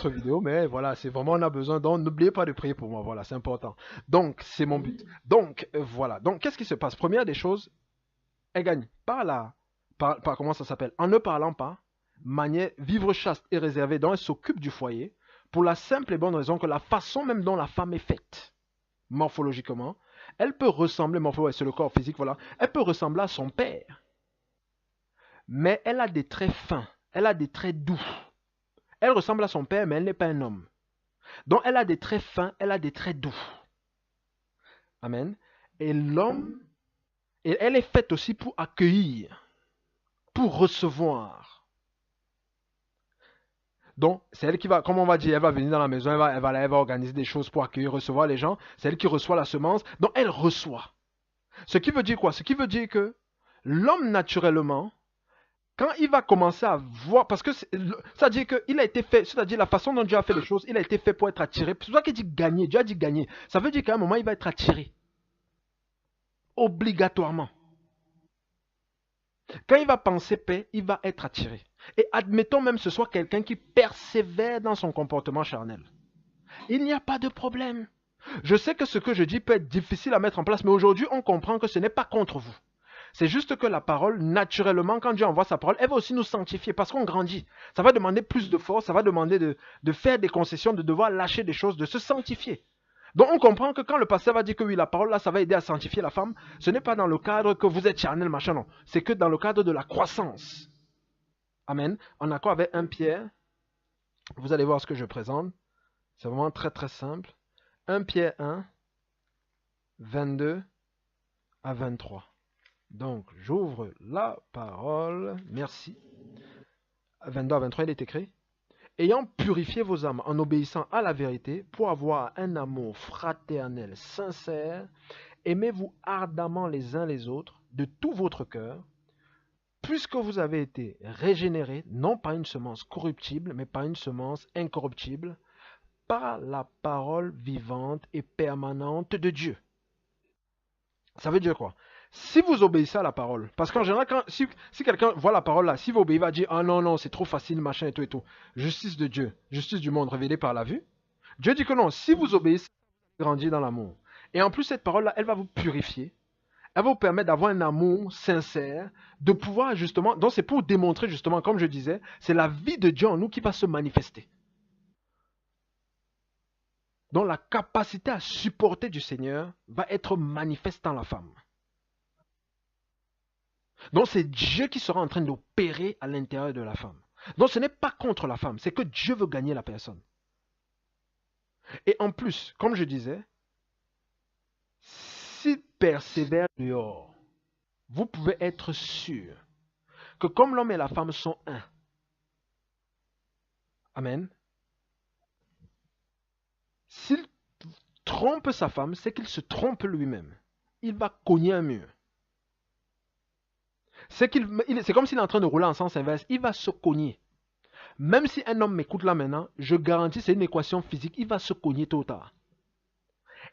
vidéo, mais voilà, c'est vraiment, on a besoin. Donc, n'oubliez pas de prier pour moi. Voilà, c'est important. Donc, c'est mon but. Donc, voilà. Donc, qu'est-ce qui se passe? Première des choses, elle gagne par là. Comment ça s'appelle? En ne parlant pas, manière, vivre chaste et réservé. Donc, elle s'occupe du foyer pour la simple et bonne raison que la façon même dont la femme est faite, morphologiquement, elle peut ressembler, ouais, c'est le corps physique, voilà, elle peut ressembler à son père, mais elle a des traits fins, elle a des traits doux. Elle ressemble à son père, mais elle n'est pas un homme. Donc elle a des traits fins, elle a des traits doux. Amen. Et l'homme, et elle est faite aussi pour accueillir, pour recevoir. Donc, c'est elle qui va, comme on va dire, elle va venir dans la maison, elle va organiser des choses pour accueillir, recevoir les gens. C'est elle qui reçoit la semence. Donc, elle reçoit. Ce qui veut dire quoi? Ce qui veut dire que l'homme, naturellement, quand il va commencer à voir, parce que ça veut dire qu'il a été fait, c'est-à-dire la façon dont Dieu a fait les choses, il a été fait pour être attiré. C'est pour ça qu'il dit gagner. Dieu a dit gagner. Ça veut dire qu'à un moment, il va être attiré. Obligatoirement. Quand il va penser paix, il va être attiré. Et admettons même que ce soit quelqu'un qui persévère dans son comportement charnel. Il n'y a pas de problème. Je sais que ce que je dis peut être difficile à mettre en place, mais aujourd'hui, on comprend que ce n'est pas contre vous. C'est juste que la parole, naturellement, quand Dieu envoie sa parole, elle va aussi nous sanctifier parce qu'on grandit. Ça va demander plus de force, ça va demander de faire des concessions, de devoir lâcher des choses, de se sanctifier. Donc on comprend que quand le pasteur va dire que oui, la parole là, ça va aider à sanctifier la femme, ce n'est pas dans le cadre que vous êtes charnel, machin, non. C'est que dans le cadre de la croissance. Amen. En accord avec 1 Pierre, vous allez voir ce que je présente. C'est vraiment très très simple. 1 Pierre 1, 22 à 23. Donc, j'ouvre la parole. Merci. 22 à 23, il est écrit. Ayant purifié vos âmes en obéissant à la vérité, pour avoir un amour fraternel sincère, aimez-vous ardemment les uns les autres de tout votre cœur, puisque vous avez été régénérés, non par une semence corruptible, mais par une semence incorruptible, par la parole vivante et permanente de Dieu. Ça veut dire quoi? Si vous obéissez à la parole, parce qu'en général, si quelqu'un voit la parole là, si vous obéissez, il va dire ah non, non, c'est trop facile, machin et tout et tout. Justice de Dieu, justice du monde révélée par la vue. Dieu dit que non, si vous obéissez, vous grandissez dans l'amour. Et en plus, cette parole-là, elle va vous purifier. Elle va vous permettre d'avoir un amour sincère, de pouvoir justement, donc c'est pour démontrer justement, comme je disais, c'est la vie de Dieu en nous qui va se manifester. Donc la capacité à supporter du Seigneur va être manifeste dans la femme. Donc c'est Dieu qui sera en train d'opérer à l'intérieur de la femme. Donc ce n'est pas contre la femme, c'est que Dieu veut gagner la personne. Et en plus, comme je disais, s'il persévère dehors, vous pouvez être sûr que comme l'homme et la femme sont un, amen, s'il trompe sa femme, c'est qu'il se trompe lui-même. Il va cogner un mur. C'est comme s'il est en train de rouler en sens inverse. Il va se cogner. Même si un homme m'écoute là maintenant, je garantis, c'est une équation physique, il va se cogner tôt ou tard.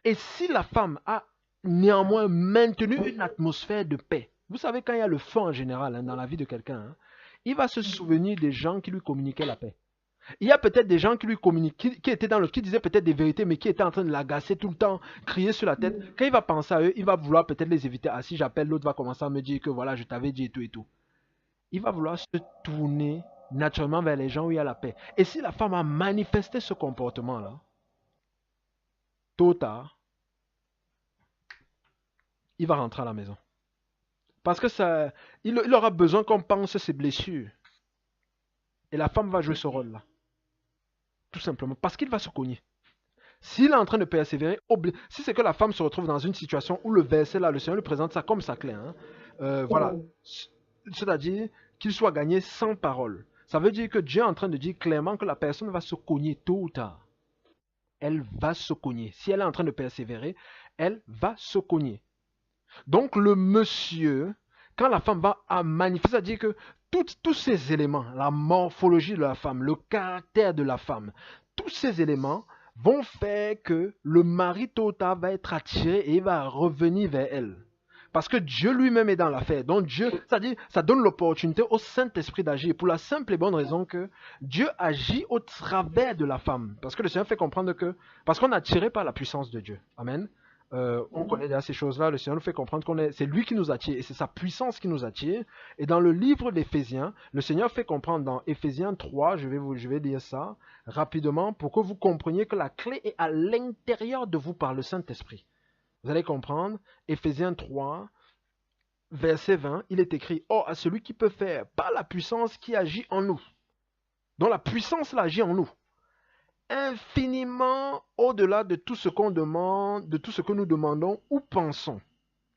Et si la femme a néanmoins maintenu une atmosphère de paix, vous savez quand il y a le feu en général dans la vie de quelqu'un, il va se souvenir des gens qui lui communiquaient la paix. Il y a peut-être des gens qui lui communiquaient, qui disaient peut-être des vérités, mais qui étaient en train de l'agacer tout le temps, crier sur la tête. Quand il va penser à eux, il va vouloir peut-être les éviter. Ah, si j'appelle, l'autre va commencer à me dire que voilà, je t'avais dit et tout et tout. Il va vouloir se tourner naturellement vers les gens où il y a la paix. Et si la femme a manifesté ce comportement-là, tôt ou tard, il va rentrer à la maison. Parce que il aura besoin qu'on pense ses blessures. Et la femme va jouer ce rôle-là. Tout simplement. Parce qu'il va se cogner. S'il est en train de persévérer, si c'est que la femme se retrouve dans une situation où le verset là, le Seigneur lui présente ça comme ça clé. Voilà. C'est-à-dire qu'il soit gagné sans parole. Ça veut dire que Dieu est en train de dire clairement que la personne va se cogner tôt ou tard. Elle va se cogner. Si elle est en train de persévérer, elle va se cogner. Donc le monsieur, quand la femme va manifester, c'est-à-dire que tous ces éléments, la morphologie de la femme, le caractère de la femme, tous ces éléments vont faire que le mari tôt ou tard va être attiré et il va revenir vers elle. Parce que Dieu lui-même est dans l'affaire. Donc Dieu, c'est-à-dire, ça donne l'opportunité au Saint-Esprit d'agir pour la simple et bonne raison que Dieu agit au travers de la femme. Parce que le Seigneur fait comprendre que, parce qu'on est attiré par la puissance de Dieu. Amen. On connaît déjà ces choses-là. Le Seigneur nous fait comprendre c'est lui qui nous attire et c'est sa puissance qui nous attire. Et dans le livre d'Éphésiens, le Seigneur fait comprendre dans Éphésiens 3, je vais lire ça rapidement pour que vous compreniez que la clé est à l'intérieur de vous par le Saint-Esprit. Vous allez comprendre, Éphésiens 3, verset 20, il est écrit, « Or, à celui qui peut faire par la puissance qui agit en nous. » Donc la puissance là agit en nous. Infiniment au-delà de tout ce qu'on demande, de tout ce que nous demandons ou pensons.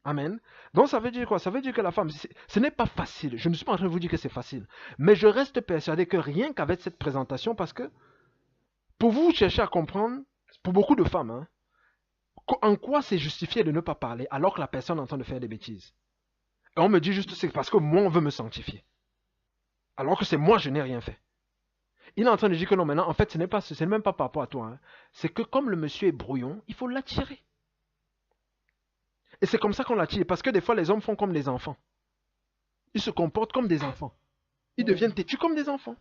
Amen. Donc ça veut dire quoi? Ça veut dire que la femme, ce n'est pas facile. Je ne suis pas en train de vous dire que c'est facile. Mais je reste persuadé que rien qu'avec cette présentation, parce que pour vous chercher à comprendre, pour beaucoup de femmes, hein, en quoi c'est justifié de ne pas parler alors que la personne est en train de faire des bêtises? Et on me dit juste c'est parce que moi on veut me sanctifier. Alors que c'est moi je n'ai rien fait. Il est en train de dire que non maintenant en fait ce n'est même pas par rapport à toi. Hein. C'est que comme le monsieur est brouillon, il faut l'attirer. Et c'est comme ça qu'on l'attire. Parce que des fois les hommes font comme des enfants. Ils se comportent comme des enfants. Ils deviennent têtus comme des enfants.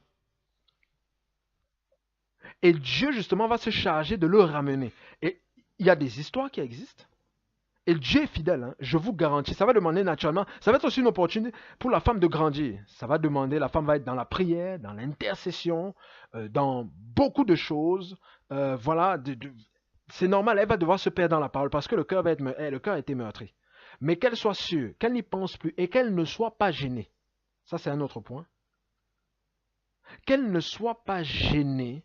Et Dieu justement va se charger de le ramener. Et il y a des histoires qui existent. Et Dieu est fidèle, hein, je vous garantis. Ça va demander naturellement, ça va être aussi une opportunité pour la femme de grandir. Ça va demander, la femme va être dans la prière, dans l'intercession, dans beaucoup de choses. Voilà, c'est normal, elle va devoir se perdre dans la parole parce que le cœur a été meurtri. Mais qu'elle soit sûre, qu'elle n'y pense plus et qu'elle ne soit pas gênée. Ça, c'est un autre point. Qu'elle ne soit pas gênée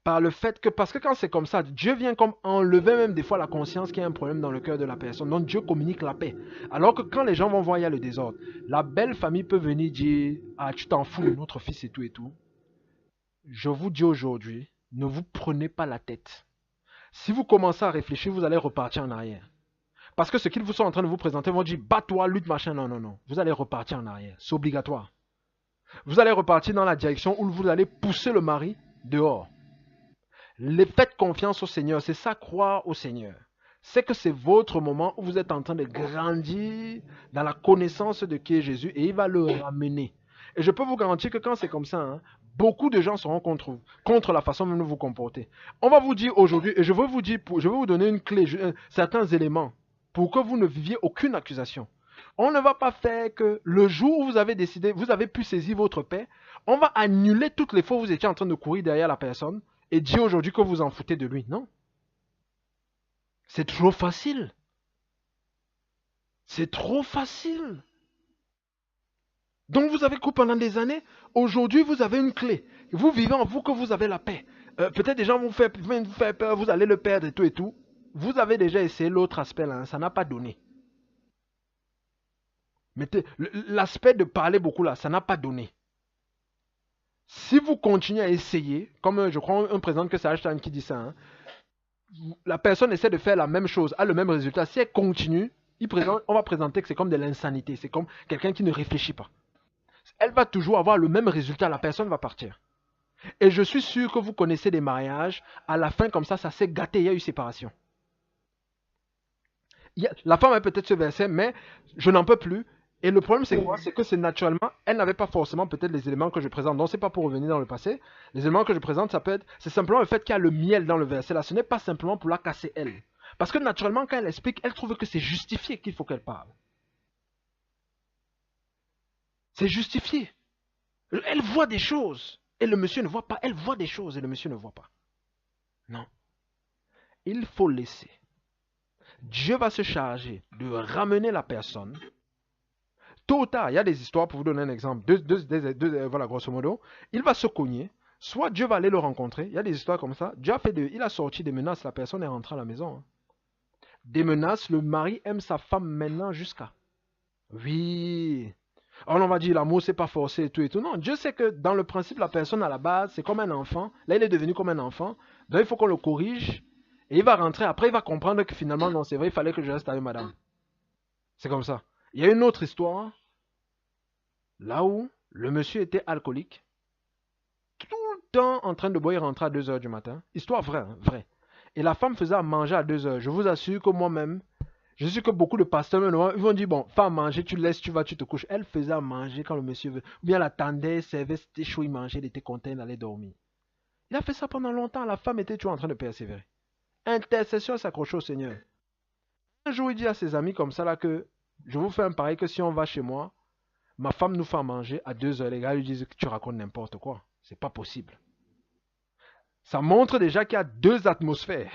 par le fait que, parce que quand c'est comme ça, Dieu vient comme enlever même des fois la conscience qu'il y a un problème dans le cœur de la personne. Donc Dieu communique la paix. Alors que quand les gens vont voir il y a le désordre, la belle famille peut venir dire, ah tu t'en fous de notre fils et tout et tout. Je vous dis aujourd'hui, ne vous prenez pas la tête. Si vous commencez à réfléchir, vous allez repartir en arrière. Parce que ce qu'ils vous sont en train de vous présenter vont dire, bats-toi, lutte, machin, non, non, non. Vous allez repartir en arrière. C'est obligatoire. Vous allez repartir dans la direction où vous allez pousser le mari dehors. Faites confiance au Seigneur, c'est ça, croire au Seigneur. C'est que c'est votre moment où vous êtes en train de grandir dans la connaissance de qui est Jésus et il va le ramener. Et je peux vous garantir que quand c'est comme ça, hein, beaucoup de gens seront contre la façon dont vous vous comportez. On va vous dire aujourd'hui, et je veux vous donner une clé, certains éléments, pour que vous ne viviez aucune accusation. On ne va pas faire que le jour où vous avez décidé, vous avez pu saisir votre paix, on va annuler toutes les fois où vous étiez en train de courir derrière la personne et dire aujourd'hui que vous en foutez de lui. Non. C'est trop facile. C'est trop facile. Donc vous avez cru pendant des années. Aujourd'hui, vous avez une clé. Vous vivez en vous que vous avez la paix. Peut-être des gens vont vous faire peur, vous allez le perdre et tout et tout. Vous avez déjà essayé l'autre aspect là, hein, ça n'a pas donné. L'aspect de parler beaucoup là, ça n'a pas donné. Si vous continuez à essayer, comme je crois un président que c'est Einstein qui dit ça, hein, la personne essaie de faire la même chose, a le même résultat. Si elle continue, on va présenter que c'est comme de l'insanité, c'est comme quelqu'un qui ne réfléchit pas. Elle va toujours avoir le même résultat, la personne va partir. Et je suis sûr que vous connaissez des mariages, à la fin comme ça s'est gâté, il y a eu séparation. La femme a peut-être ce verset, mais je n'en peux plus. Et le problème, c'est quoi? C'est que c'est naturellement, elle n'avait pas forcément peut-être les éléments que je présente. Donc, c'est pas pour revenir dans le passé. Les éléments que je présente, c'est simplement le fait qu'il y a le miel dans le verset là. Ce n'est pas simplement pour la casser elle. Parce que naturellement, quand elle explique, elle trouve que c'est justifié qu'il faut qu'elle parle. C'est justifié. Elle voit des choses. Et le monsieur ne voit pas. Elle voit des choses et le monsieur ne voit pas. Non. Il faut laisser. Dieu va se charger de ramener la personne. Tôt ou tard, il y a des histoires, pour vous donner un exemple, voilà, grosso modo, il va se cogner, soit Dieu va aller le rencontrer, il y a des histoires comme ça, il a sorti des menaces, la personne est rentrée à la maison. Hein. Des menaces, le mari aime sa femme maintenant jusqu'à. Oui. Alors on va dire l'amour c'est pas forcé et tout et tout. Non, Dieu sait que dans le principe, la personne à la base, c'est comme un enfant. Là, il est devenu comme un enfant. Donc il faut qu'on le corrige. Et il va rentrer, après il va comprendre que finalement, non, c'est vrai, il fallait que je reste avec madame. C'est comme ça. Il y a une autre histoire, là où le monsieur était alcoolique, tout le temps en train de boire, il rentrait à 2 h du matin. Histoire vraie, hein, vraie. Et la femme faisait à manger à 2 h. Je vous assure que moi-même, Je suis sûr que beaucoup de pasteurs, maintenant, ils vont dire, bon, fais à manger, tu laisses, tu vas, tu te couches. Elle faisait à manger quand le monsieur veut. Ou bien elle attendait, servait, c'était chaud, il mangeait, il était content, il allait dormir. Il a fait ça pendant longtemps, la femme était toujours en train de persévérer. Intercession, s'accrocher au Seigneur. Un jour, il dit à ses amis comme ça, là, que je vous fais un pareil que si on va chez moi, ma femme nous fait à manger à 2 heures. Les gars lui disent que tu racontes n'importe quoi. C'est pas possible. Ça montre déjà qu'il y a deux atmosphères.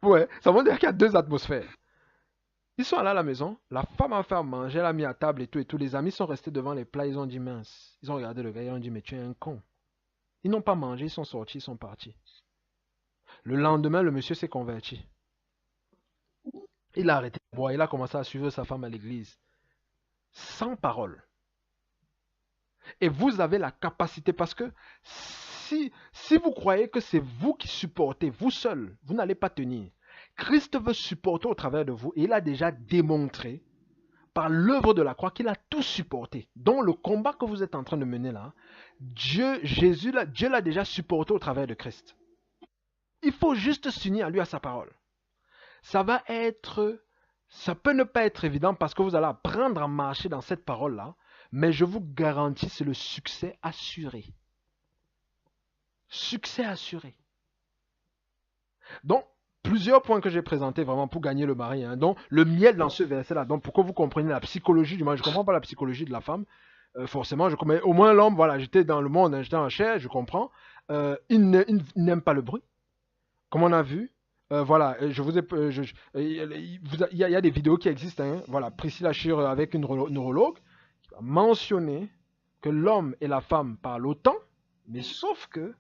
Ouais, ça montre déjà qu'il y a deux atmosphères. Ils sont allés à la maison, la femme a fait à manger, elle a mis à table et tout, et tous les amis sont restés devant les plats, ils ont dit mince. Ils ont regardé le gars, ils ont dit mais tu es un con. Ils n'ont pas mangé, ils sont sortis, ils sont partis. Le lendemain, le monsieur s'est converti. Il a arrêté de boire, il a commencé à suivre sa femme à l'église. Sans parole. Et vous avez la capacité, parce que si vous croyez que c'est vous qui supportez, vous seul, vous n'allez pas tenir. Christ veut supporter au travers de vous, et il a déjà démontré par l'œuvre de la croix qu'il a tout supporté. Donc le combat que vous êtes en train de mener là, Dieu l'a déjà supporté au travers de Christ. Il faut juste s'unir à lui, à sa parole. Ça peut ne pas être évident parce que vous allez apprendre à marcher dans cette parole-là, mais je vous garantis, c'est le succès assuré. Succès assuré. Donc, plusieurs points que j'ai présentés vraiment pour gagner le mari. Hein. Donc, le miel dans ce verset-là. Donc, pour que vous compreniez la psychologie du mari, je ne comprends pas la psychologie de la femme. Forcément, je comprends. Au moins, l'homme, voilà, j'étais dans le monde, hein, j'étais en chair, je comprends. Il n'aime pas le bruit. Comme on a vu, voilà, je vous ai, il y a des vidéos qui existent. Hein, voilà, Priscilla Schur avec une neurologue qui va mentionner que l'homme et la femme parlent autant, mais sauf que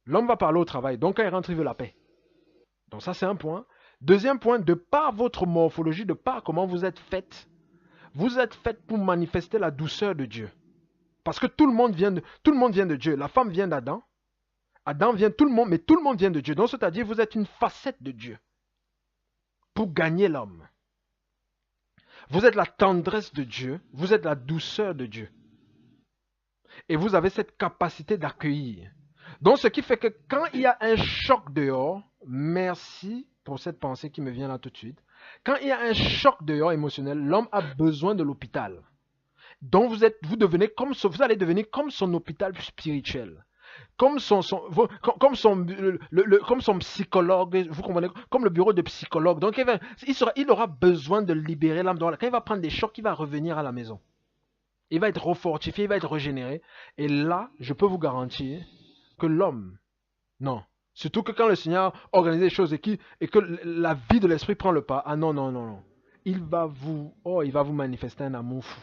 l'homme va parler au travail. Donc quand il rentre, il veut la paix. Donc ça, c'est un point. Deuxième point, de par votre morphologie, de par comment vous êtes faite pour manifester la douceur de Dieu. Parce que tout le monde vient de Dieu. La femme vient d'Adam. Adam vient, tout le monde, mais tout le monde vient de Dieu. Donc, c'est-à-dire, vous êtes une facette de Dieu pour gagner l'homme. Vous êtes la tendresse de Dieu, vous êtes la douceur de Dieu. Et vous avez cette capacité d'accueillir. Donc, ce qui fait que quand il y a un choc dehors, merci pour cette pensée qui me vient là tout de suite. Quand il y a un choc dehors émotionnel, l'homme a besoin de l'hôpital. Donc, vous allez devenir comme son hôpital spirituel. Comme son psychologue, vous comprenez, comme le bureau de psychologue. Donc, il aura besoin de libérer l'âme. Quand il va prendre des chocs, il va revenir à la maison. Il va être refortifié, il va être régénéré. Et là, je peux vous garantir que l'homme, non. Surtout que quand le Seigneur organise les choses et que la vie de l'esprit prend le pas, ah non, non, non, non. Il va vous manifester un amour fou.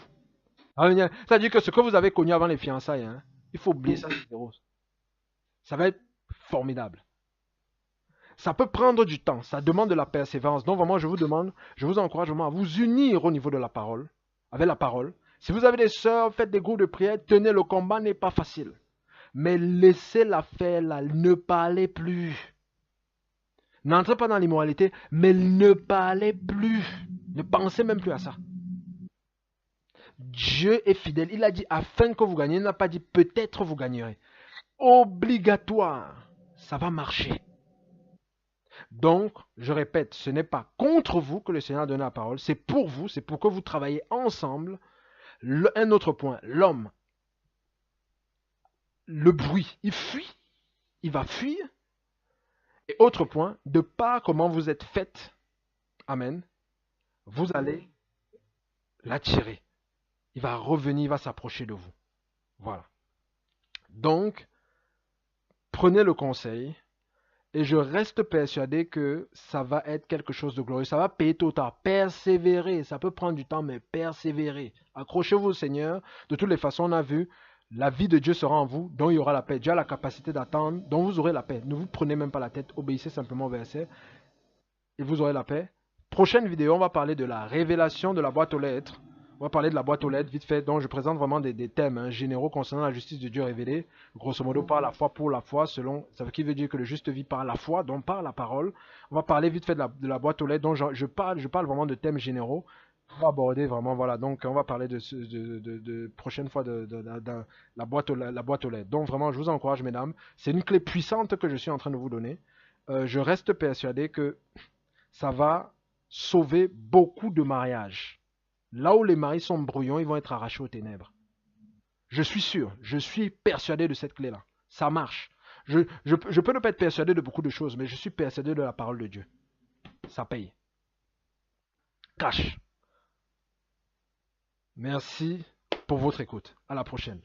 C'est-à-dire que ce que vous avez connu avant les fiançailles, hein, il faut oublier ça, c'est zéro. Ça va être formidable. Ça peut prendre du temps, ça demande de la persévérance. Donc vraiment, je vous encourage vraiment à vous unir au niveau de la parole, avec la parole. Si vous avez des sœurs, faites des groupes de prière, tenez, le combat n'est pas facile. Mais laissez-la faire, là, ne parlez plus. N'entrez pas dans l'immoralité, mais ne parlez plus. Ne pensez même plus à ça. Dieu est fidèle. Il a dit afin que vous gagnez. Il n'a pas dit peut-être vous gagnerez. Obligatoire. Ça va marcher. Donc, je répète, ce n'est pas contre vous que le Seigneur a donné la parole. C'est pour vous. C'est pour que vous travaillez ensemble. Un autre point. L'homme. Le bruit. Il fuit. Il va fuir. Et autre point. De par comment vous êtes faite. Amen. Vous allez l'attirer. Il va revenir, il va s'approcher de vous. Voilà. Donc, prenez le conseil et je reste persuadé que ça va être quelque chose de glorieux. Ça va payer tôt ou tard. Persévérer, ça peut prendre du temps, mais persévérer. Accrochez-vous au Seigneur. De toutes les façons, on a vu, la vie de Dieu sera en vous, dont il y aura la paix. Dieu a la capacité d'attendre, dont vous aurez la paix. Ne vous prenez même pas la tête, obéissez simplement au verset et vous aurez la paix. Prochaine vidéo, on va parler de la révélation de la boîte aux lettres. On va parler de la boîte aux lettres vite fait. Donc je présente vraiment des thèmes généraux concernant la justice de Dieu révélée. Grosso modo, par la foi, pour la foi, selon. Ça veut dire que le juste vit par la foi, donc par la parole. On va parler vite fait de la boîte aux lettres. Donc je parle vraiment de thèmes généraux. On va aborder vraiment, voilà. Donc on va parler de prochaine fois de la boîte aux lettres. Donc vraiment, je vous encourage, mesdames. C'est une clé puissante que je suis en train de vous donner. je reste persuadé que ça va sauver beaucoup de mariages. Là où les maris sont brouillons, ils vont être arrachés aux ténèbres. Je suis sûr, je suis persuadé de cette clé-là. Ça marche. Je peux ne pas être persuadé de beaucoup de choses, mais je suis persuadé de la parole de Dieu. Ça paye. Cash. Merci pour votre écoute. À la prochaine.